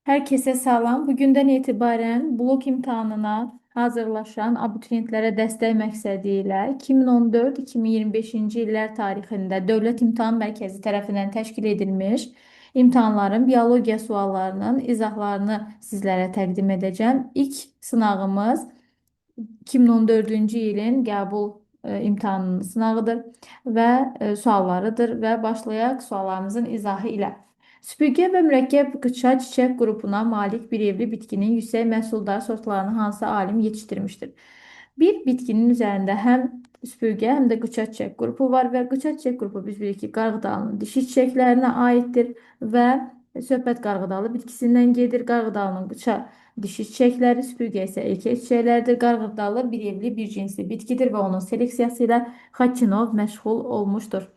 Herkese salam. Bugündən etibarən blok imtahanına hazırlaşan abituriyentlərə dəstək məqsədi ilə 2014-2025-ci illər tarixində Dövlət İmtahan Mərkəzi tərəfindən təşkil edilmiş imtahanların biologiya suallarının izahlarını sizlərə təqdim edəcəm. İlk sınağımız 2014-cü ilin qəbul imtahanının sınağıdır və suallarıdır və başlayaq suallarımızın izahı ilə. Süpürgə və mürəkkəb qıça çiçək qrupuna malik bir evli bitkinin yüksək məhsuldar sortlarını hansı alim yetişdirmişdir? Bir bitkinin üzərində həm süpürgə, həm də qıça çiçək qrupu var və qıça çiçək qrupu biz bilirik ki, qarğıdalının dişi çiçəklərinə aiddir və söhbət qarğıdalı bitkisindən gedir. Qarğıdalının qıça dişi çiçəkləri, süpürgə isə erkək çiçəklərdir. Qarğıdalı bir evli, bir cinsli bitkidir və onun seleksiyası ilə Xaçinov məşğul olmuşdur.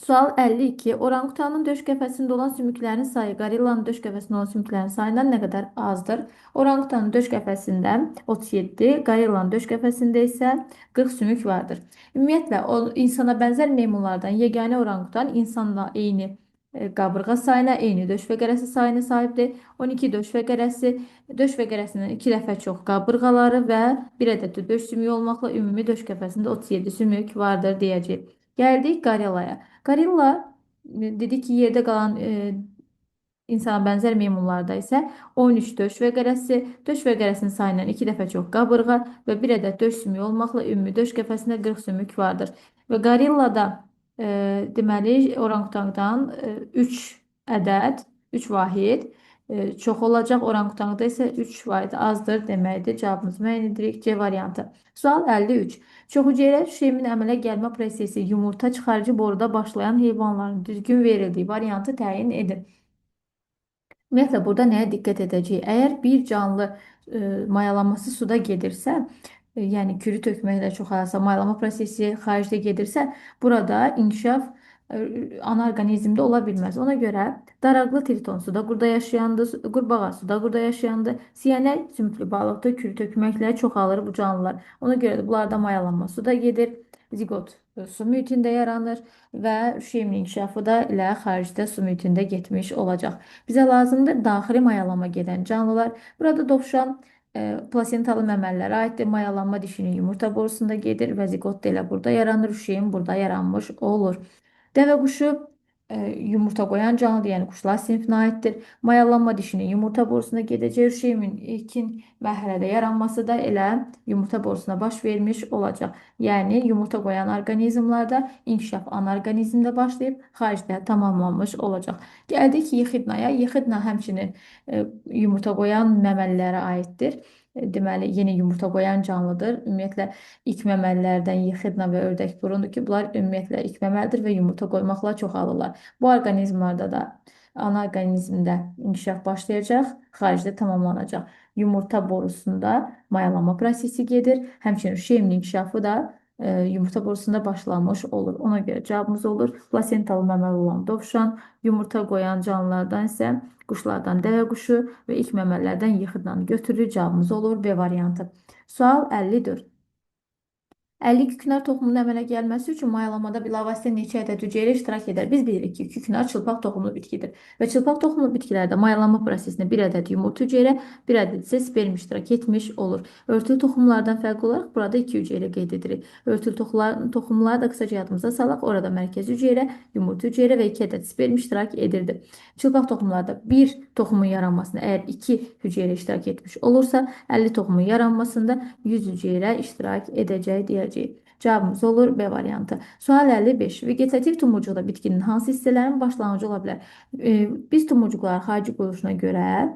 Sual 52. Orangutanın döş qəfəsində olan sümüklərin sayı qorillanın döş qəfəsində olan sümüklərin sayından nə qədər azdır? Orangutanın döş qəfəsində 37, qorillanın döş qəfəsində isə 40 sümük vardır. Ümumiyyətlə, o insana bənzər meymunlardan yeganə orangutan insanla eyni qabırğa sayına, eyni döş fəqərəsi sayına sahibdir. 12 döş fəqərəsi, döş fəqərəsindən 2 dəfə çox qabırğaları və 1 ədəd də döş sümüyü olmaqla ümumi döş qəfəsində 37 sümük vardır deyəcəyik. Gəldik qorillaya. Gorilla dedik ki, yerdə qalan insana bənzər meymunlarda isə 13 döş fəqərəsi, döş fəqərəsinin sayından 2 dəfə çox qabırğa və 1 ədəd döş sümüyü olmaqla ümumi döş qəfəsində 40 sümük vardır. Və qorillada deməli orangutandan 3 ədəd, 3 vahid çox olacaq. Orangutanda isə 3 vahid azdır deməkdir. Cavabımızı müəyyən edirik. C variantı. Sual 53. Çoxhüceyrə rejimin əmələ gəlmə prosesi yumurta çıxarıcı boruda başlayan heyvanların düzgün verildiyi variantı təyin edin. Ümumiyyətlə, burada nəyə diqqət edəcəyik? Əgər bir canlı mayalanması suda gedirsə, yəni kürü tökməklə çoxalsa, mayalama prosesi xaricdə gedirsə, burada inkişaf ana orqanizmdə ola bilməz. Ona görə daraqlı triton suda qurda yaşayandır, qurbağa suda qurda yaşayandır, siyanər sümüklü balıqda kürü tökməklə çoxalır bu canlılar. Ona görə də bunlarda mayalanma suda gedir, zigot su mühitində yaranır və şemin inkişafı da elə xaricdə su mühitində getmiş olacaq. Bizə lazımdır daxili mayalama gedən canlılar. Burada dovşan plasentalı məməlilərə aiddir. Mayalanma dişinin yumurta borusunda gedir və zigot da elə burada yaranır. Üşüyün burada yaranmış olur. Dəvə quşu yumurta qoyan canlıdır, yəni quşlar sinfinə aiddir. Mayalanma dişinin yumurta borusuna gedəcək. Üşüyün ilkin mərhələdə yaranması da elə yumurta borusuna baş vermiş olacaq. Yəni yumurta qoyan orqanizmlarda inkişaf ana orqanizmdə başlayıb xaricdə tamamlanmış olacaq. Gəldik yexidnaya. Yexidna həmçinin yumurta qoyan məməlilərə aiddir. Deməli, yeni yumurta qoyan canlıdır. Ümumiyyətlə, ilk məməlilərdən yexidna və ördək burundur ki, bunlar ümumiyyətlə ilk məməlidir və yumurta qoymaqla çoxalırlar. Bu orqanizmlarda da ana orqanizmdə inkişaf başlayacaq, xaricdə tamamlanacaq. Yumurta borusunda mayalama prosesi gedir. Həmçinin şemin inkişafı da yumurta borusunda başlamış olur. Ona görə cavabımız olur plasentalı məməli olan dovşan, yumurta qoyan canlılardan isə quşlardan dəvə quşu və ilk məməlilərdən yexidnanı götürülür. Cavabımız olur B variantı. Sual 54. 50 küknar toxumunun əmələ gəlməsi üçün mayalamada bilavasitə neçə ədəd hüceyrə iştirak edər? Biz bilirik ki, küknar çılpaq toxumlu bitkidir və çılpaq toxumlu bitkilərdə mayalama prosesində 1 ədəd yumurta hüceyrə, 1 ədəd isə sperm iştirak etmiş olur. Örtülü toxumlardan fərqli olaraq burada 2 hüceyrə qeyd edilir. Örtülü toxumları da qısaca yadımıza salaq. Orada mərkəzi hüceyrə, yumurta hüceyrə və 2 ədəd sperm iştirak edirdi. Çılpaq toxumlarda bir toxumun yaranmasında əgər 2 hüceyrə iştirak etmiş olursa, 50 toxumun yaranmasında 100 hüceyrə iştirak edəcək deyəcək. Cavabımız olur B variantı. Sual 55. Vegetativ tumurcuqda bitkinin hansı hissələrinin başlanğıcı ola bilər? Biz tumurcuqları xarici quruluşuna görə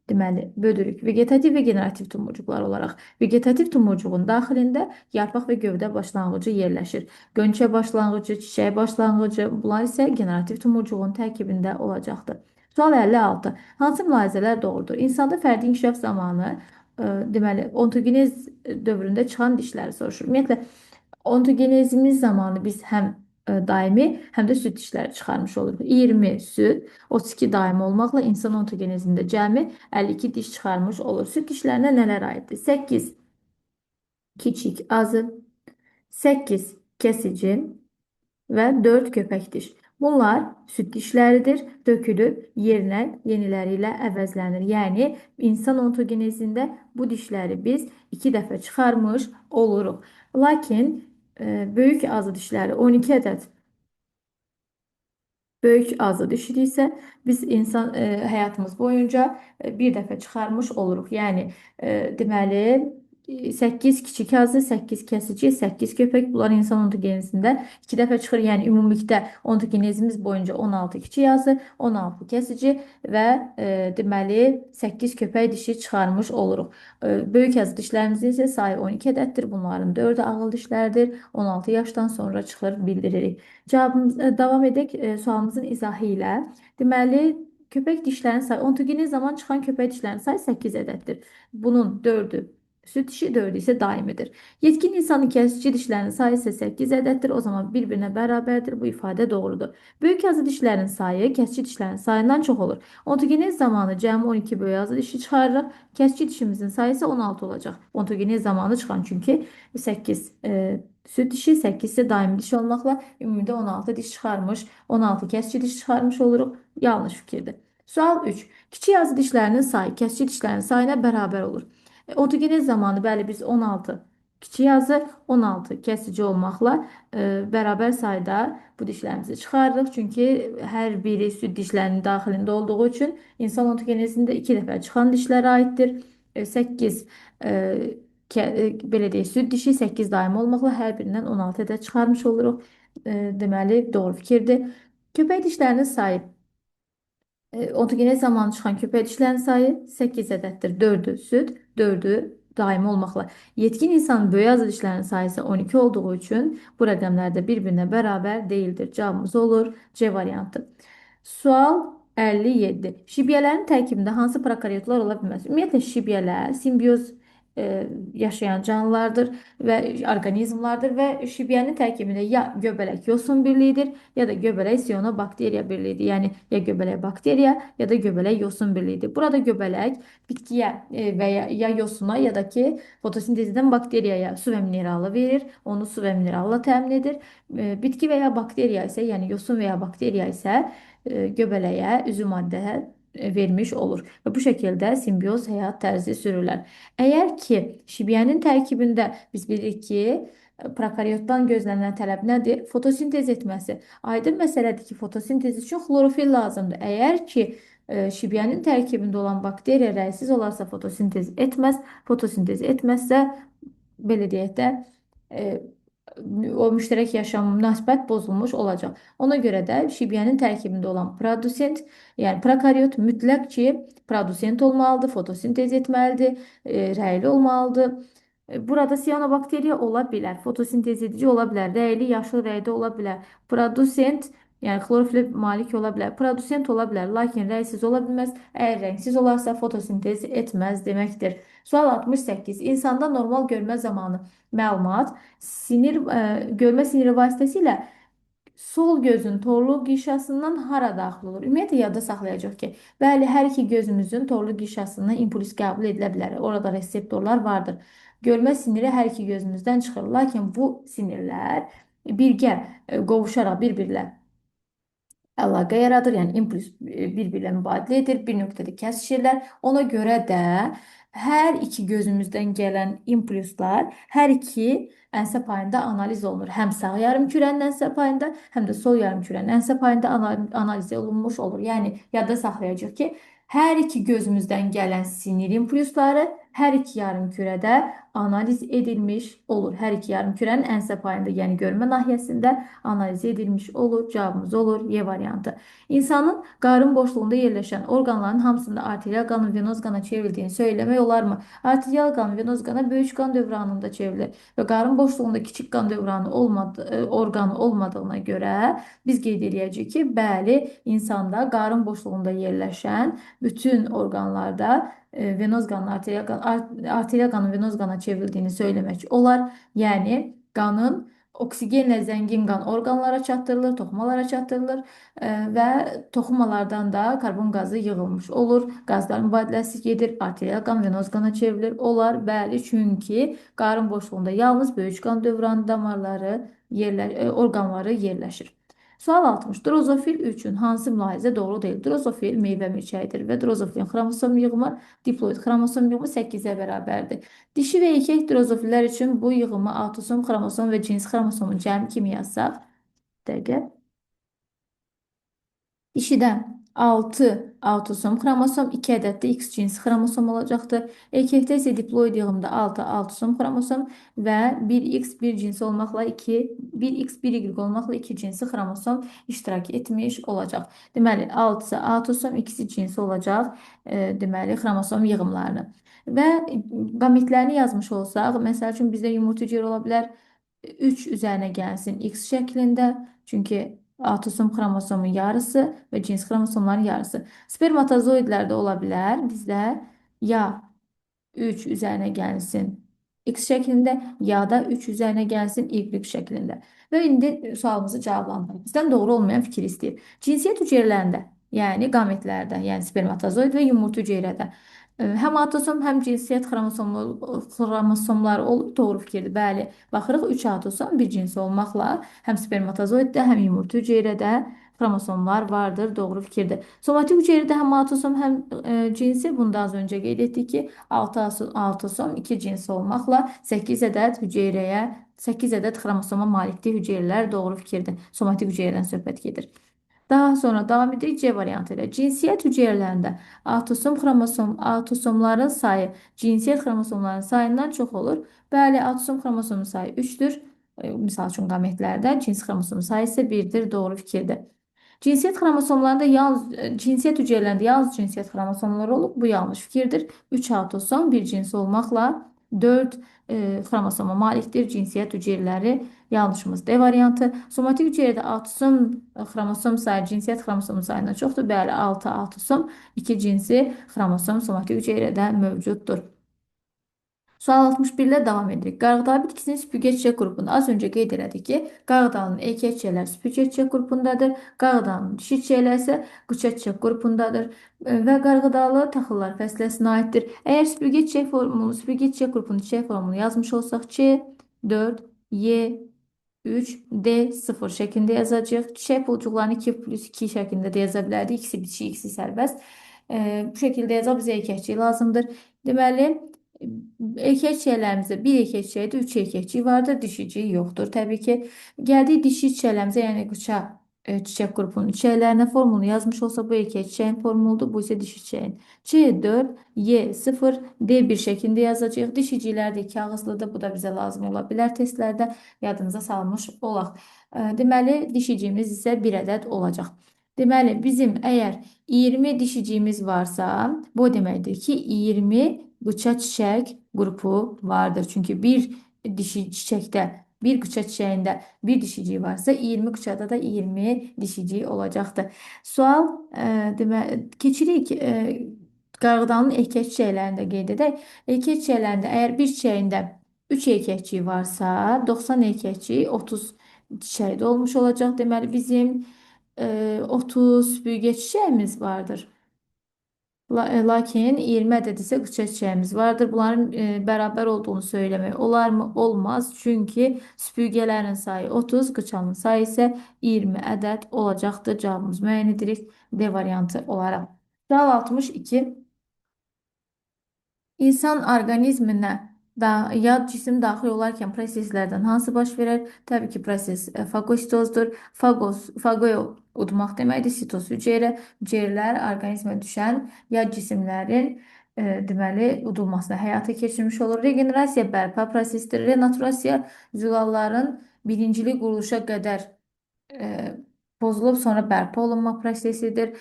deməli bölürük. Vegetativ və generativ tumurcuqlar olaraq. Vegetativ tumurcuğun daxilində yarpaq və gövdə başlanğıcı yerləşir. Qönçə başlanğıcı, çiçək başlanğıcı, bunlar isə generativ tumurcuğun tərkibində olacaqdır. Sual 56. Hansı mülahizələr doğrudur? İnsanda fərdi inkişaf zamanı deməli ontogenez dövründə çıxan dişləri soruşur. Ümumiyyətlə ontogenezimiz zamanı biz həm daimi, həm də süd dişləri çıxarmış oluruq. 20 süd, 32 daimi olmaqla insan ontogenezində cəmi 52 diş çıxarmış olur. Süd dişlərinə nələr aiddir? 8 kiçik azı, 8 kəsici və 4 köpək diş. Bunlar süd dişləridir, tökülüb yerinə yeniləri ilə əvəzlənir. Yəni insan ontogenezində bu dişləri biz 2 dəfə çıxarmış oluruq. Lakin böyük azı dişləri 12 ədəd böyük azı düşürüksə, biz insan həyatımız boyunca bir dəfə çıxarmış oluruq. Yəni deməli 8 kiçik azı, 8 kəsici, 8 köpək bunlar insan ontogenezində 2 dəfə çıxır. Yəni ümumilikdə ontogenezimiz boyunca 16 kiçik azı, 16 kəsici və deməli 8 köpək dişi çıxarmış oluruq. Böyük azı dişlərimizin isə sayı 12 ədəddir. Bunların 4-ü ağıl dişlərdir. 16 yaşdan sonra çıxır bildiririk. Davam edək sualımızın izahı ilə. Deməli, köpək dişlərinin sayı, ontogenez zaman çıxan köpək dişlərinin sayı 8 ədəddir. Bunun 4-ü süd dişi, 4-ü isə daimidir. Yetkin insanın kəsici dişlərinin sayı isə 8 ədəddir. O zaman bir-birinə bərabərdir. Bu ifadə doğrudur. Böyük azı dişlərin sayı kəsici dişlərin sayından çox olur. Ontogenez zamanı cəmi 12 böyük azı dişi çıxarırıq. Kəsici dişimizin sayı isə 16 olacaq. Ontogenez zamanı çıxan çünki 8 süd dişi, 8 isə daimi diş olmaqla ümumidə 16 diş çıxarmış, 16 kəsici diş çıxarmış oluruq. Yanlış fikirdir. Sual 3. Kiçik yazı dişlərinin sayı kəsici dişlərin sayına bərabər olur. Ontogenez zamanı bəli biz 16 kiçik yazı, 16 kəsici olmaqla bərabər sayda bu dişlərimizi çıxarırıq. Çünki hər biri süd dişlərinin daxilində olduğu üçün insan ontogenezində 2 dəfə çıxan dişlərə aiddir. 8 belə deyək, süd dişi 8 daim olmaqla hər birindən 16 ədəd çıxarmış oluruq. Deməli, doğru fikirdir. Köpək dişlərinin sayı, ontogenez zamanı çıxan köpək dişlərinin sayı 8 ədəddir. 4-ü süd, 4-ü daimi olmaqla. Yetkin insanın böyük azı dişlərinin sayı isə 12 olduğu üçün bu rəqəmlər də bir-birinə bərabər deyildir. Cavabımız olur C variantı. Sual 57. Şibyələrin tərkibində hansı prokaryotlar ola bilməz? Ümumiyyətlə şibyələr simbioz yaşayan canlılardır və orqanizmlardır və şibyənin tərkibində ya göbələk yosun birliyidir, ya da göbələk siyonobakteriya birliyidir. Yəni ya göbələk bakteriya, ya da göbələk yosun birliyidir. Burada göbələk bitkiyə və ya yosuna, ya da ki fotosintezdən bakteriyaya su və mineralı verir, onu su və mineralla təmin edir. Bitki və ya bakteriya isə, yəni yosun və ya bakteriya isə göbələyə üzüm maddə vermiş olur və bu şəkildə simbioz həyat tərzi sürürlər. Əgər ki, şibyənin tərkibində biz bilirik ki, prokaryotdan gözlənilən tələb nədir? Fotosintez etməsi. Aydın məsələdir ki, fotosintez üçün xlorofil lazımdır. Əgər ki, şibyənin tərkibində olan bakteriya rəysiz olarsa fotosintez etməz. Fotosintez etməzsə, belə deyək də, o müştərək yaşam münasibət pozulmuş olacaq. Ona görə də şibyənin tərkibində olan produsent, yəni prokaryot mütləq ki, produsent olmalıdır, fotosintez etməlidir, rəyli olmalıdır. Burada siyanobakteriya ola bilər, fotosintez edici ola bilər, rəyli, yaşıl rəydə ola bilər. Produsent, yəni xlorofilə malik ola bilər, produsent ola bilər, lakin rəysiz ola bilməz. Əgər rəngsiz olarsa fotosintez etməz deməkdir. Sual 68. İnsanda normal görmə zamanı məlumat görmə siniri vasitəsilə sol gözün torlu qişasından hara daxil olur? Ümumiyyətlə yadda saxlayacaq ki, bəli, hər iki gözümüzün torlu qişasından impuls qəbul edilə bilər. Orada reseptorlar vardır. Görmə siniri hər iki gözümüzdən çıxır. Lakin bu sinirlər birgə qovuşaraq bir-birlə əlaqə yaradır. Yəni impuls bir-birlə mübadilə edir, bir nöqtədə kəsişirlər. Ona görə də hər iki gözümüzdən gələn impulslar hər iki ənsə payında analiz olunur. Həm sağ yarımkürənin ənsə payında, həm də sol yarımkürənin ənsə payında analiz olunmuş olur. Yəni yadda saxlayacaq ki, hər iki gözümüzdən gələn sinir impulsları hər iki yarımkürədə analiz edilmiş olur. Hər iki yarımkürənin ənsə payında, yəni görmə nahiyəsində analiz edilmiş olur. Cavabımız olur Y variantı. İnsanın qarın boşluğunda yerləşən orqanların hamısında arterial qanın venoz qana çevrildiyini söyləmək olarmı? Arterial qan venoz qana böyük qan dövranında çevrilir və qarın boşluğunda kiçik qan dövranı orqanı olmadığına görə biz qeyd edəcəyik ki, bəli, insanda qarın boşluğunda yerləşən bütün orqanlarda venoz qanın arterial qanın venoz qana çevrildiyini söyləmək olar. Yəni qanın oksigenlə zəngin qan orqanlara çatdırılır, toxumalara çatdırılır və toxumalardan da karbon qazı yığılmış olur. Qazlar mübadiləsi gedir, arterial qan venoz qana çevrilir. Olar, bəli, çünki qarın boşluğunda yalnız böyük qan dövranı damarları orqanları yerləşir. Sual 60. Drozofil üçün hansı mülahizə doğru deyil? Drozofil meyvə milçəyidir və drozofilin xromosom yığımı diploid xromosom yığımı 8-ə bərabərdir. Dişi və erkək drozofillər üçün bu yığımı autosom, xromosom və cins xromosomun cəmi kimi yazsaq, dəqiqə. Dişidə 6 autosom xromosom, 2 ədəd də X cinsi xromosom olacaqdır. Erkəkdə isə diploid yığımda 6 autosom xromosom və 1X bir cinsi olmaqla 2, 1X 1Y olmaqla 2 cinsi xromosom iştirak etmiş olacaq. Deməli, 6-sı autosom, 2-si cinsi olacaq, deməli, xromosom yığımlarını. Və qametlərini yazmış olsaq, məsəl üçün bizdə yumurta hüceyrə ola bilər, 3 üzərinə gəlsin X şəklində. Çünki autosom xromosomun yarısı və cins xromosomların yarısı. Spermatozoidlər də ola bilər. Bizdə ya 3 üzərinə gəlsin X şəklində, ya da 3 üzərinə gəlsin Y şəklində. Və indi sualımızı cavablandırırıq. Bizdən doğru olmayan fikir istəyir. Cinsiyyət hüceyrələrində, yəni qametlərdə, yəni spermatozoid və yumurta hüceyrədə həm autosom, həm cinsiyyət xromosomları olur. Doğru fikirdir. Bəli, baxırıq 3 autosom bir cinsi olmaqla həm spermatozoiddə, həm yumurta hüceyrədə xromosomlar vardır. Doğru fikirdir. Somatik hüceyrədə həm autosom, həm cinsi. Bunda az öncə qeyd etdik ki, 6 autosom 2 cinsi olmaqla 8 ədəd hüceyrəyə, 8 ədəd xromosoma malikdir hüceyrələr. Doğru fikirdir. Somatik hüceyrədən söhbət gedir. Daha sonra davam edirik C variantı ilə. Cinsiyyət hüceyrələrində autosomların sayı cinsiyyət xromosomların sayından çox olur. Bəli, autosom xromosomun sayı 3-dür. Misal üçün qametlərdə cins xromosomun sayı isə 1-dir. Doğru fikirdir. Cinsiyyət xromosomlarında cinsiyyət hüceyrələrində yalnız cinsiyyət xromosomları olub. Bu yanlış fikirdir. 3 autosom bir cins olmaqla 4 xromosoma malikdir. Cinsiyyət hüceyrələri yanlışımız D variantı. Somatik hüceyrədə autosom xromosom sayı cinsiyyət xromosomu sayından çoxdur. Bəli, 6 autosom 2 cinsi xromosom somatik hüceyrədə mövcuddur. Sual 61 ilə davam edirik. Qarğıdalı bitkisinin süpürgə çiçək qrupunda az öncə qeyd elədik ki, qarğıdalının erkək çiçəkləri süpürgə çiçək qrupundadır, qarğıdalının dişi çiçəkləri isə qıça çiçək qrupundadır və qarğıdalı taxıllar fəsiləsinə aiddir. Əgər süpürgə çiçək qrupunun çiçək formunu yazmış olsaq Ç, 4, Y, 3, D, 0 şəklində yazacağıq. Çiçək pulcuqlarını 2+2 şəklində də yaza bilərdik. İkisi bitişik, ikisi sərbəst. Bu şəkildə yazaq bizə erkəkçik lazımdır. Deməli, erkək çiçəklərimizdə bir erkək çiçəkdir, 3 erkəkçik vardır, dişicik yoxdur. Təbii ki, gəldik dişi çiçəklərimizə, yəni qıça çiçək qrupunun çiçəklərinə formunu yazmış olsa bu erkək çiçəyin formuludur, bu isə dişi çiçəyin. C4, Y0, D1 şəklində yazacağıq. Dişiciklər də 2 ağızlıdır, bu da bizə lazım ola bilər testlərdə yadınıza salmış olaq. Deməli, dişiciyimiz isə 1 ədəd olacaq. Deməli, bizim əgər 20 dişiciyimiz varsa, bu deməkdir ki, 20 qıça çiçək qrupu vardır. Çünki bir dişi çiçəkdə, bir qıça çiçəyində bir dişicik varsa, 20 qıçada da 20 dişicik olacaqdır. Sual keçirik qarğıdanın erkək çiçəklərində qeyd edək. Erkək çiçəklərində əgər bir çiçəyində 3 erkəkçik varsa, 90 erkəkçik 30 çiçəkdə olmuş olacaq. Deməli, bizim 30 süpürgə çiçəyimiz vardır. Lakin 20 ədəd isə qıça çiçəyimiz vardır. Bunların bərabər olduğunu söyləmək olarmı? Olmaz. Çünki süpürgələrin sayı 30, qıçanın sayı isə 20 ədəd olacaqdır. Cavabımız müəyyən edirik D variantı olaraq. Sual 62. İnsan orqanizminə yad cisim daxil olarkən proseslərdən hansı baş verər? Təbii ki, proses fagositozdur. Fago udmaq deməkdir. Sitoz hüceyrələr orqanizmə düşən yad cisimlərin deməli udulmasına həyata keçirmiş olur. Regenerasiya bərpa prosesidir. Renaturasiya zülalların birincili quruluşa qədər pozulub sonra bərpa olunma prosesidir.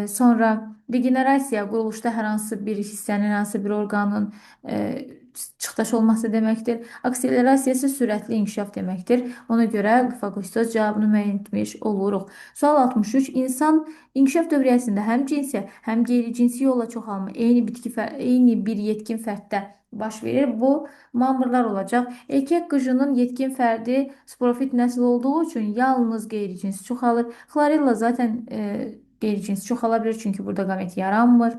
Sonra degenerasiya quruluşda hər hansı bir hissənin, hər hansı bir orqanın çıxdaş olması deməkdir. Akselerasiya isə sürətli inkişaf deməkdir. Ona görə fagositoz cavabını müəyyən etmiş oluruq. Sual 63. İnsan inkişaf dövriyyəsində həm cinsi, həm qeyri-cinsi yolla çoxalma eyni bir yetkin fərddə baş verir. Bu mamırlar olacaq. Erkək qıcının yetkin fərdi sporofit nəsil olduğu üçün yalnız qeyri-cinsi çoxalır. Xlorella zaten qeyri-cinsi çoxala bilir, çünki burada qamet yaranmır.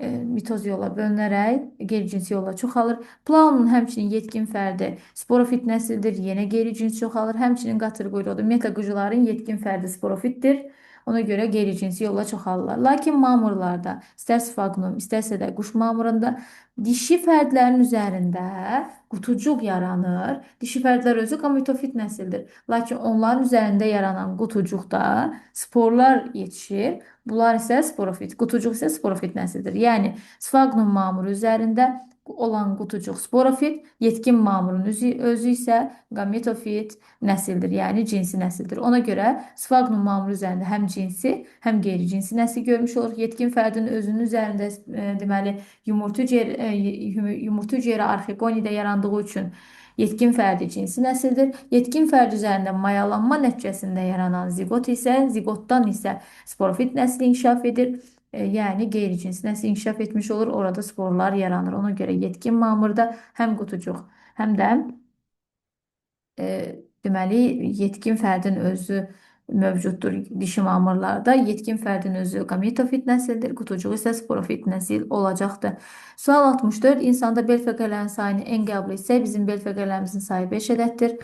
mitoz yolla bölünərək qeyri-cinsi yolla çoxalır. Plaunun həmçinin yetkin fərdi sporofit nəsildir, yenə qeyri-cinsi çoxalır. Həmçinin qatır quyruqlu ümumiyyətlə quzuların yetkin fərdi sporofitdir. Ona görə qeyri-cinsi yolla çoxalırlar. Lakin mamırlarda, istər sfaqnum, istərsə də quş mamırında dişi fərdlərin üzərində qutucuq yaranır. Dişi fərdlər özü gametofit nəsildir. Lakin onların üzərində yaranan qutucuqda sporlar yetişir. Bunlar isə sporofit, qutucuq isə sporofit nəsildir. Yəni sfaqnum mamırı üzərində olan qutucuq sporofit, yetkin mamırın özü isə gametofit nəsildir, yəni cinsi nəsildir. Ona görə sfaqnum mamırı üzərində həm cinsi, həm qeyri-cinsi nəsil görmüş oluruq. Yetkin fərdin özünün üzərində deməli yumurta hüceyrə arxegonidə yarandığı üçün yetkin fərdi cinsi nəsildir. Yetkin fərd üzərində mayalanma nəticəsində yaranan ziqot isə, ziqotdan isə sporofit nəsli inkişaf edir. Yəni qeyri-cinsi nəsil inkişaf etmiş olur. Orada sporlar yaranır. Ona görə yetkin mamırda həm qutucuq, həm də deməli yetkin fərdin özü mövcuddur dişi mamırlarda. Yetkin fərdin özü gametofit nəsildir, qutucuğu isə sporofit nəsil olacaqdır. Sual 64. İnsanda bel fəqərlərinin sayını en qəbul etsək, bizim bel fəqərlərimizin sayı 5 ədəddir.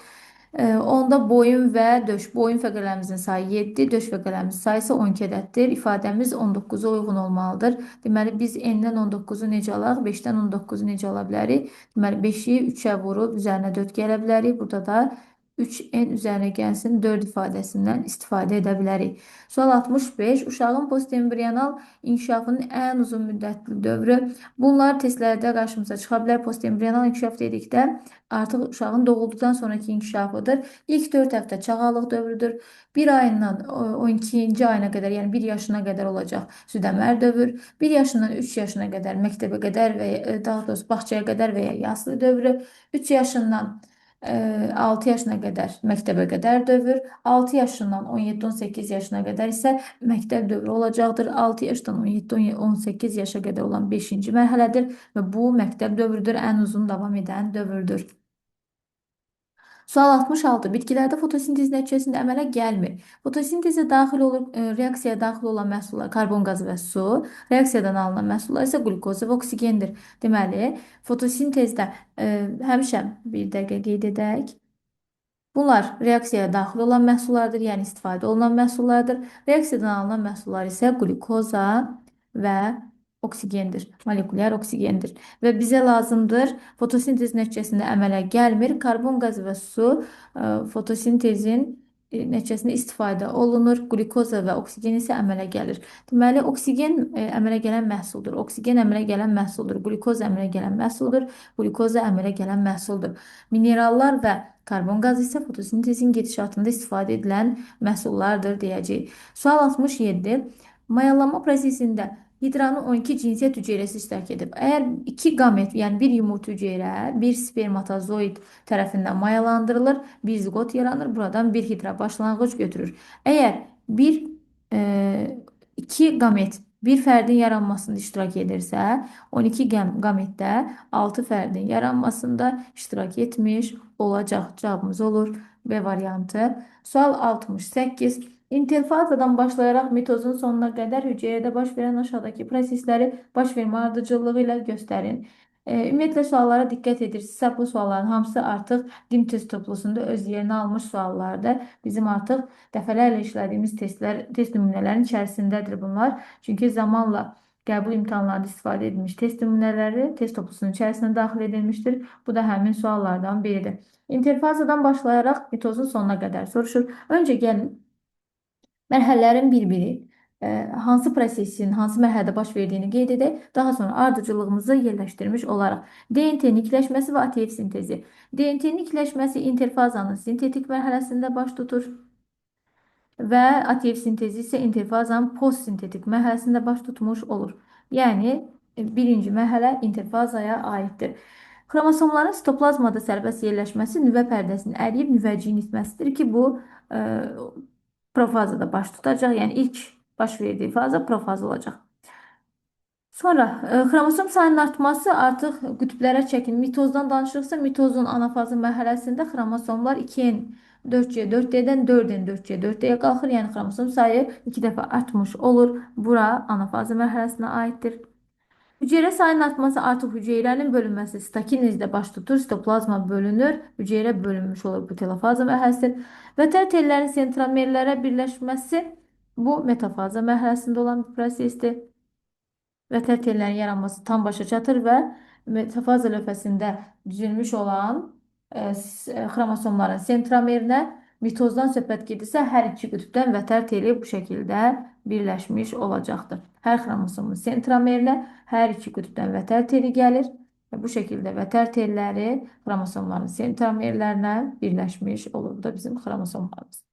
Onda boyun və döş. Boyun fəqərlərimizin sayı 7, döş fəqərlərimizin sayısı 12 ədəddir. İfadəmiz 19-a uyğun olmalıdır. Deməli, biz n-dən 19-u necə alaq? 5-dən 19-u necə ala bilərik? Deməli, 5-i 3-ə vurub üzərinə 4 gələ bilərik. Burada da 3n üzərinə gəlsin 4 ifadəsindən istifadə edə bilərik. Sual 65. Uşağın postembriyonal inkişafının ən uzun müddətli dövrü. Bunlar testlərdə qarşımıza çıxa bilər. Postembriyonal inkişaf dedikdə artıq uşağın doğulduqdan sonraki inkişafıdır. İlk 4 həftə çağalıq dövrüdür. 1 ayından 12-ci ayına qədər, yəni 1 yaşına qədər olacaq südəmər dövr. 1 yaşından 3 yaşına qədər məktəbə qədər və daha doğrusu bağçaya qədər və ya yaslı dövrü. 3 yaşından 6 yaşına qədər məktəbə qədər dövr, 6 yaşından 17-18 yaşına qədər isə məktəb dövrü olacaqdır. 6 yaşdan 17-18 yaşa qədər olan 5-ci mərhələdir və bu məktəb dövrüdür, ən uzun davam edən dövrdür. Sual 66. Bitkilərdə fotosintez nəticəsində əmələ gəlmir. Fotosintezə daxil olur, reaksiyaya daxil olan məhsullar karbon qazı və su, reaksiyadan alınan məhsullar isə qlukoz və oksigendir. Deməli, fotosintezdə həmişə bir dəqiqə qeyd edək. Bunlar reaksiyaya daxil olan məhsullardır, yəni istifadə olunan məhsullardır. Reaksiyadan alınan məhsullar isə qlukoza və oksigendir, molekulyar oksigendir. Və bizə lazımdır fotosintez nəticəsində əmələ gəlmir. Karbon qazı və su fotosintezin nəticəsində istifadə olunur. Qlukoza və oksigen isə əmələ gəlir. Deməli, oksigen əmələ gələn məhsuldur. Oksigen əmələ gələn məhsuldur. Qlukoza əmələ gələn məhsuldur. Qlukoza əmələ gələn məhsuldur. Minerallar və karbon qazı isə fotosintezin gedişatında istifadə edilən məhsullardır deyəcəyik. Sual 67. Mayalanma prosesində hidranın 12 cinsiyyət hüceyrəsi iştirak edib. Əgər 2 qamet, yəni bir yumurta hüceyrə, bir spermatozoid tərəfindən mayalandırılır, bir ziqot yaranır, buradan bir hidra başlanğıc götürür. Əgər iki qamet bir fərdin yaranmasında iştirak edirsə, 12 qametdə 6 fərdin yaranmasında iştirak etmiş olacaq. Cavabımız olur B variantı. Sual 68. İnterfazadan başlayaraq mitozun sonuna qədər hüceyrədə baş verən aşağıdakı prosesləri baş vermə ardıcıllığı ilə göstərin. Ümumiyyətlə suallara diqqət edirsinizsə, bu sualların hamısı artıq DİM test toplusunda öz yerini almış suallardır. Bizim artıq dəfələrlə işlədiyimiz test nümunələrinin içərisindədir bunlar. Çünki zamanla qəbul imtahanlarında istifadə edilmiş test nümunələri test toplusunun içərisinə daxil edilmişdir. Bu da həmin suallardan biridir. İnterfazadan başlayaraq mitozun sonuna qədər soruşur. Öncə gəlin mərhələlərin bir-biri hansı prosesin hansı mərhələdə baş verdiyini qeyd edək. Daha sonra ardıcıllığımızı yerləşdirmiş olaraq. DNT nikləşməsi və ATF sintezi. DNT nikləşməsi interfazanın sintetik mərhələsində baş tutur və ATF sintezi isə interfazanın postsintetik mərhələsində baş tutmuş olur. Yəni, birinci mərhələ interfazaya aiddir. Xromosomların sitoplazmada sərbəst yerləşməsi nüvə pərdəsinin əriyib nüvəciyin itməsidir ki, bu profazada baş tutacaq. Yəni, ilk baş verdiyi faza profaz olacaq. Sonra xromosom sayının artması artıq qütblərə çəkin. Mitozdan danışırıqsa, mitozun anafazı mərhələsində xromosomlar 2n 4C, 4D'dən 4N, 4C, 4D'yə qalxır. Yəni, xromosom sayı 2 dəfə artmış olur. Bura anafazı mərhələsinə aiddir. Hüceyrə sayının artması artıq hüceyrənin bölünməsi stakinezdə baş tutur, sitoplazma bölünür, hüceyrə bölünmüş olur bu telofaza mərhələsidir. Vətər tellərin sentromerlərə birləşməsi bu metafaza mərhələsində olan bir prosesdir. Vətər tellərinin yaranması tam başa çatır və metafaza lövhəsində düzülmüş olan xromosomların sentromerinə mitozdan söhbət gedirsə, hər iki qütbdən vətər teli bu şəkildə birləşmiş olacaqdır. Hər xromosomun sentromerinə hər iki qütbdən vətər teli gəlir və bu şəkildə vətər telləri xromosomların sentromerlərinə birləşmiş olur. Bu da bizim xromosomlarımız.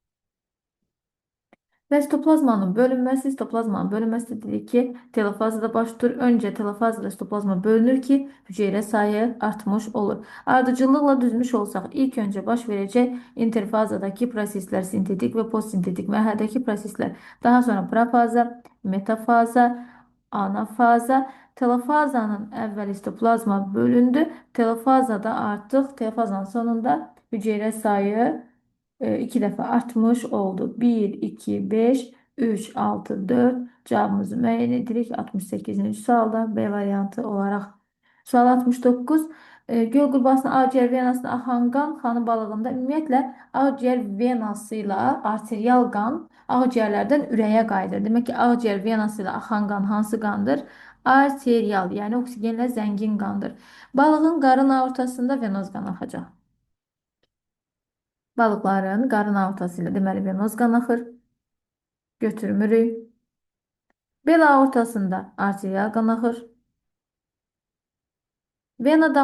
Və sitoplazmanın bölünməsi dedik ki, telofazada baş tutur. Öncə telofaz ilə sitoplazma bölünür ki, hüceyrə sayı artmış olur. Ardıcıllıqla düzmüş olsaq, ilk öncə baş verəcək interfazadakı proseslər, sintetik və postsintetik mərhələdəki proseslər, daha sonra profaza, metafaza, anafaza, telofazanın əvvəli sitoplazma bölündü. Telofazada artıq, telofazanın sonunda hüceyrə sayı 2 dəfə artmış oldu. 1, 2, 5, 3, 6, 4. Cavabımızı müəyyən edirik. 68-ci sualda B variantı olaraq. Sual 69. Göl qurbanısının ağciyər venasına axan qan xanı balığında ümumiyyətlə ağciyər venası ilə arterial qan ağciyərlərdən ürəyə qayıdır. Demək ki, ağciyər venası ilə axan qan hansı qandır? Arterial, yəni oksigenlə zəngin qandır. Balığın qarın aortasında venoz qan axacaq. Balıqların qarın aortası ilə deməli venoz qan axır. Götürmürük. Bel aortasında arterial qan axır. Vena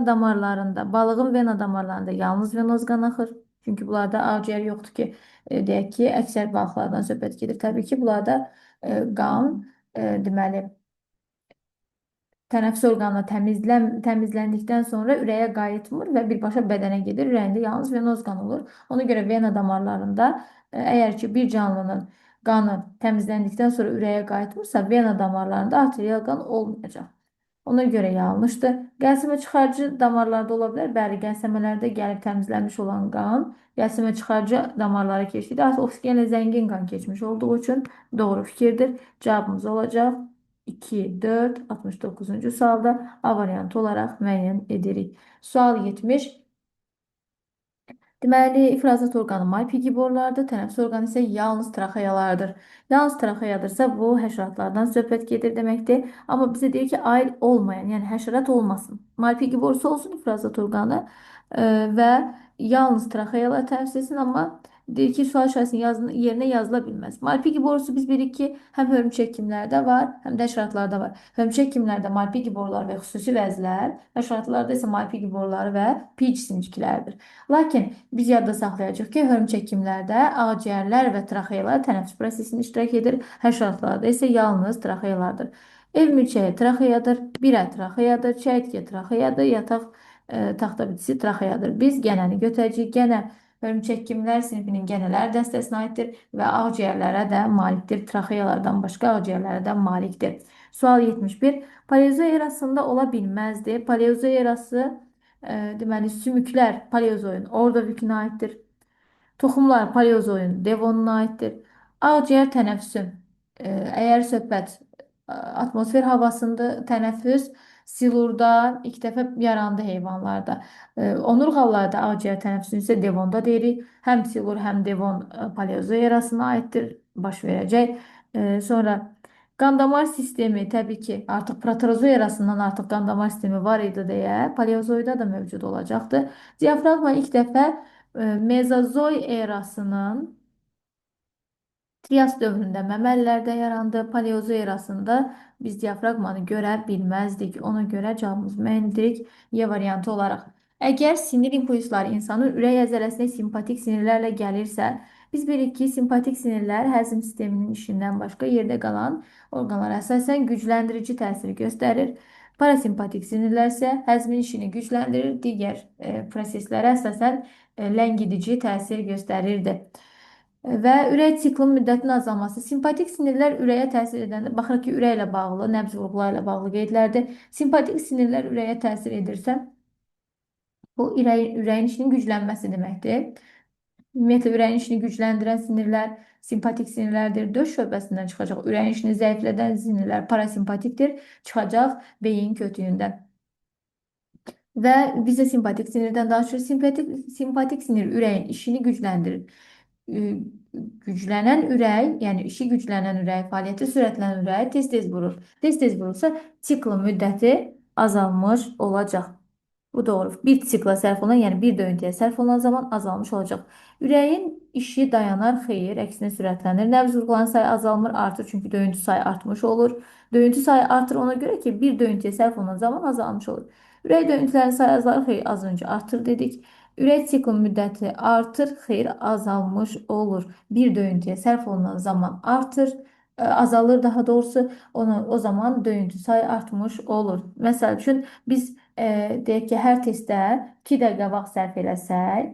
damarlarında, balığın vena damarlarında yalnız venoz qan axır. Çünki bunlarda ağciyər yoxdur ki, deyək ki, əksər balıqlardan söhbət gedir. Təbii ki, bunlarda qan, deməli, tənəffüs orqanına təmizləndikdən sonra ürəyə qayıtmır və birbaşa bədənə gedir. Ürəyində yalnız venoz qan olur. Ona görə vena damarlarında əgər ki bir canlının qanı təmizləndikdən sonra ürəyə qayıtmırsa, vena damarlarında arterial qan olmayacaq. Ona görə yanlışdır. Qəlsəmə çıxarıcı damarlarda ola bilər. Bəli, qəlsəmələrdə gəlib təmizlənmiş olan qan qəlsəmə çıxarıcı damarlara keçdikdə artıq oksigenlə zəngin qan keçmiş olduğu üçün doğru fikirdir. Cavabımız olacaq 2, 4, 69-cu sualda A variantı olaraq müəyyən edirik. Sual 70. Deməli, ifrazat orqanı malpighi borulardır, tənəffüs orqanı isə yalnız traxeyalardır. Yalnız traxeyadırsa bu həşəratlardan söhbət gedir deməkdir. Amma bizə deyir ki, ail olmayan, yəni həşərat olmasın. Malpighi borusu olsun ifrazat orqanı və yalnız traxeyalar tənəffüs etsin, amma deyir ki, sual işarəsinin yerinə yazıla bilməz. Malpighi borusu biz bilirik ki, həm hörümçək kimlərdə var, həm də həşəratlarda var. Hörümçək kimlərdə malpighi boruları və xüsusi vəzlər, həşəratlarda isə malpighi boruları və pic sinciklərdir. Lakin biz yadda saxlayacağıq ki, hörümçək kimlərdə ağciyərlər və traxeyalar tənəffüs prosesini iştirak edir, həşəratlarda isə yalnız traxeyalardır. Ev milçəyi traxeyadır, birə traxeyadır, çəyirtkə traxeyadır, yataq taxta bitisi traxeyadır. Biz gənəni götürəcəyik. Gənə hörümçək-kimlər sinifinin gənələr dəstəsinə aiddir və ağciyərlərə də malikdir. Traxeyalardan başqa ağciyərlərə də malikdir. Sual 71. Paleozoy erasında ola bilməzdi. Paleozoy erası deməli sümüklər paleozoyun ordovikinə aiddir. Toxumlar paleozoyun devonuna aiddir. Ağciyər tənəffüsü. Əgər söhbət atmosfer havasında tənəffüs silurda ilk dəfə yarandı heyvanlarda. Onurğalılarda ağciyər tənəffüsünü isə devonda deyirik. Həm silur, həm devon paleozoy erasına aiddir. Baş verəcək. Sonra qandamar sistemi təbii ki, artıq proterozoy erasından artıq qandamar sistemi var idi deyə paleozoyda da mövcud olacaqdır. Diafraqma ilk dəfə mezozoy erasının Trias dövründə məməlilərdə yarandı. Paleozoy erasında biz diafraqmanı görə bilməzdik. Ona görə cavabımız müəyyən edirik Y variantı olaraq. Əgər sinir impulsları insanın ürək əzələsinə simpatik sinirlərlə gəlirsə, biz bilirik ki, simpatik sinirlər həzm sisteminin işindən başqa yerdə qalan orqanlara əsasən gücləndirici təsir göstərir. Parasimpatik sinirlər isə həzmin işini gücləndirir, digər proseslərə əsasən ləngidici təsir göstərirdi. Və ürək siklinin müddətinin azalması. Simpatik sinirlər ürəyə təsir edəndə, baxırıq ki, ürəklə bağlı, nəbz vurğuları ilə bağlı qeydlərdir. Simpatik sinirlər ürəyə təsir edirsə, bu ürəyin işinin güclənməsi deməkdir. Ümumiyyətlə ürəyin işini gücləndirən sinirlər simpatik sinirlərdir. Döş şöbəsindən çıxacaq. Ürəyin işini zəiflədən sinirlər parasimpatikdir. Çıxacaq beyin kötüyündən. Və bizə simpatik sinirdən danışır. Simpatik sinir ürəyin işini gücləndirir. Ü- Güclənən ürək, yəni işi güclənən ürək, fəaliyyəti sürətlənən ürək tez-tez vurur. Tez-tez vurursa sikl müddəti azalmış olacaq. Bu doğru. Bir sikla sərf olunan, yəni bir döyüntüyə sərf olunan zaman azalmış olacaq. Ürəyin işi dayanar, xeyr, əksinə sürətlənir. Nəbz vurğuların sayı azalmır, artır, çünki döyüntü sayı artmış olur. Döyüntü sayı artır ona görə ki, bir döyüntüyə sərf olunan zaman azalmış olur. Ürək döyüntülərinin sayı azalır, xeyr, az öncə artır dedik. Ürək sikl müddəti artır, xeyr, azalmış olur. Bir döyüntüyə sərf olunan zaman artır, azalır daha doğrusu, o zaman döyüntü sayı artmış olur. Məsəl üçün, biz deyək ki, hər testdə 2 dəqiqə vaxt sərf eləsək,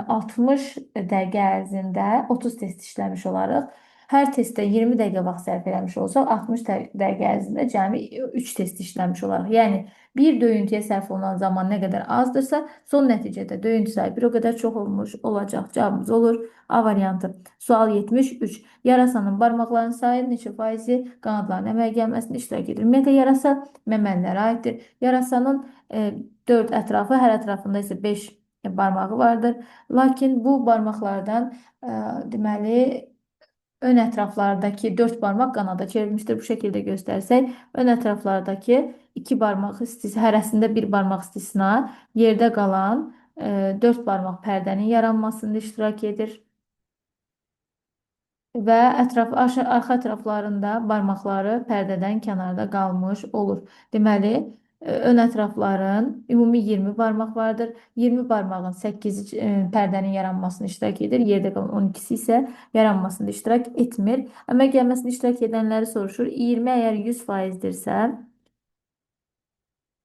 60 dəqiqə ərzində 30 test işləmiş olarıq. Hər testdə 20 dəqiqə vaxt sərf eləmiş olsaq, 60 dəqiqə ərzində cəmi 3 test işləmiş olarıq. Yəni, bir döyüntüyə sərf olunan zaman nə qədər azdırsa, son nəticədə döyüntü sayı bir o qədər çox olmuş olacaq. Cavabımız olur A variantı. Sual 73. Yarasanın barmaqlarının sayı neçə faizi qanadların əmələ gəlməsində iştirak edir? Ümumiyyətlə, yarasa məməlilərə aiddir. Yarasanın 4 ətrafı, hər ətrafında isə 5 barmağı vardır. Lakin bu barmaqlardan deməli ön ətraflardakı 4 barmaq qanada çevrilmişdir. Bu şəkildə göstərsək, ön ətraflardakı 2 barmaq hərəsində bir barmaq istisna, yerdə qalan 4 barmaq pərdənin yaranmasında iştirak edir. Və arxa ətraflarında barmaqları pərdədən kənarda qalmış olur. Deməli, ön ətrafların ümumi 20 barmaq vardır. 20 barmağın 8-i pərdənin yaranmasını iştirak edir. Yerdə qalan 12-si isə yaranmasında iştirak etmir. Əmək gəlməsində iştirak edənləri soruşur. 20 əgər 100%dirsə,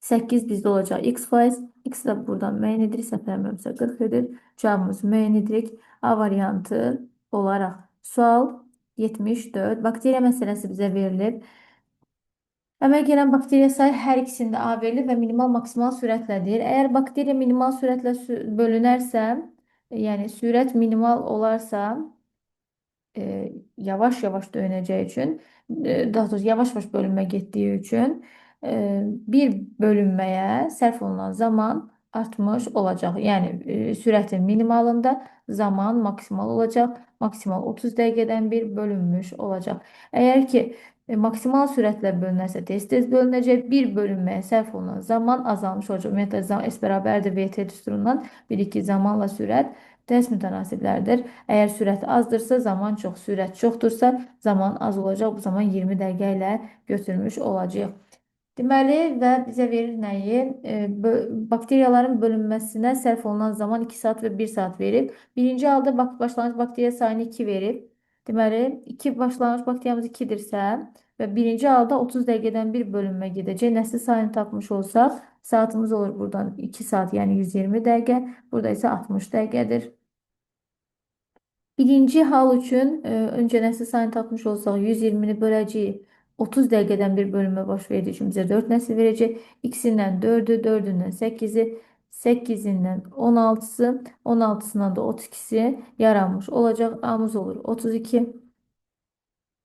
8 bizdə olacaq x%. X də buradan müəyyən edirik. Səhv eləmirəmsə 40 edir. Cavabımızı müəyyən edirik. A variantı olaraq. Sual 74. Bakteriya məsələsi bizə verilib. Əməl gələn bakteriya sayı hər ikisində A verilir və minimal maksimal sürətlədir. Əgər bakteriya minimal sürətlə bölünərsə, yəni sürət minimal olarsa, yavaş-yavaş döyünəcəyi üçün, daha doğrusu yavaş-yavaş bölünmə getdiyi üçün bir bölünməyə sərf olunan zaman artmış olacaq. Yəni, sürətin minimalında zaman maksimal olacaq. Maksimal 30 dəqiqədən bir bölünmüş olacaq. Əgər ki, maksimal sürətlə bölünərsə tez-tez bölünəcək. Bir bölünməyə sərf olunan zaman azalmış olacaq. Ümumiyyətlə, S bərabərdir VT düsturundan 1-2 zamanla sürət tərs mütənasiblərdir. Əgər sürət azdırsa, zaman çox, sürət çoxdursa, zaman az olacaq. Bu zaman 20 dəqiqə ilə götürmüş olacaq. Deməli, və bizə verir nəyi? Bakteriyaların bölünməsinə sərf olunan zaman 2 saat və 1 saat verib. Birinci halda başlanğıc bakteriya sayını 2 verib. Deməli, 2 başlanğıc bakteriyamız 2-dirsə və birinci halda 30 dəqiqədən bir bölünmə gedəcək. Nəsil sayını tapmış olsaq, saatımız olur buradan 2 saat, yəni 120 dəqiqə. Burada isə 60 dəqiqədir. Birinci hal üçün öncə nəsil sayını tapmış olsaq 120-ni böləcəyik. 30 dəqiqədən bir bölünmə baş verdiyi üçün bizə 4 nəsil verəcək. X-indən 4-ü, 4-ündən 8-i, 8-indən 16-sı, 16-sından da 32-si yaranmış olacaq. A-mız olur 32.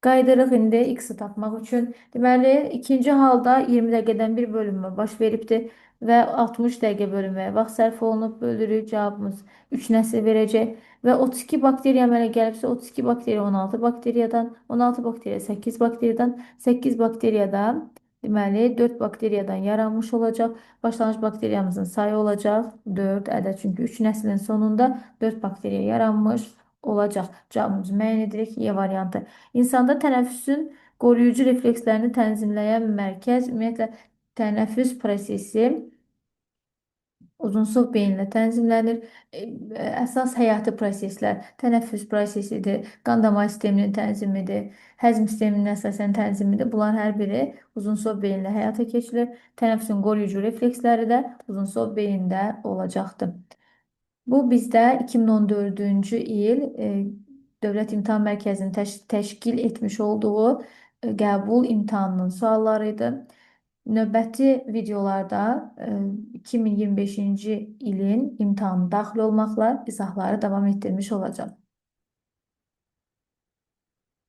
Qaydırıq indi x-i tapmaq üçün. Deməli, ikinci halda 20 dəqiqədən bir bölünmə baş veribdir və 60 dəqiqə bölünməyə vaxt sərf olunub, bölürük. Cavabımız 3 nəsil verəcək. Və 32 bakteriya əmələ gəlibsə, 32 bakteriya 16 bakteriyadan, 16 bakteriya 8 bakteriyadan, 8 bakteriyadan, deməli, 4 bakteriyadan yaranmış olacaq. Başlanğıc bakteriyamızın sayı olacaq 4 ədəd. Çünki 3 nəslin sonunda 4 bakteriya yaranmış olacaq. Cavabımızı müəyyən edirik. Y variantı. İnsanda tənəffüsün qoruyucu reflekslərini tənzimləyən mərkəz, ümumiyyətlə, tənəffüs prosesi uzunsov beyinlə tənzimlənir. Əsas həyati proseslər tənəffüs prosesidir, qan damar sisteminin tənzimidir, həzm sisteminin əsasən tənzimidir. Bunlar hər biri uzunsov beyinlə həyata keçirilir. Tənəffüsün qoruyucu refleksləri də uzunsov beyində olacaqdır. Bu bizdə 2014-cü il Dövlət İmtahan Mərkəzinin təşkil etmiş olduğu qəbul imtahanının sualları idi. Növbəti videolarda 2025-ci ilin imtahanı daxil olmaqla izahları davam etdirmiş olacağım.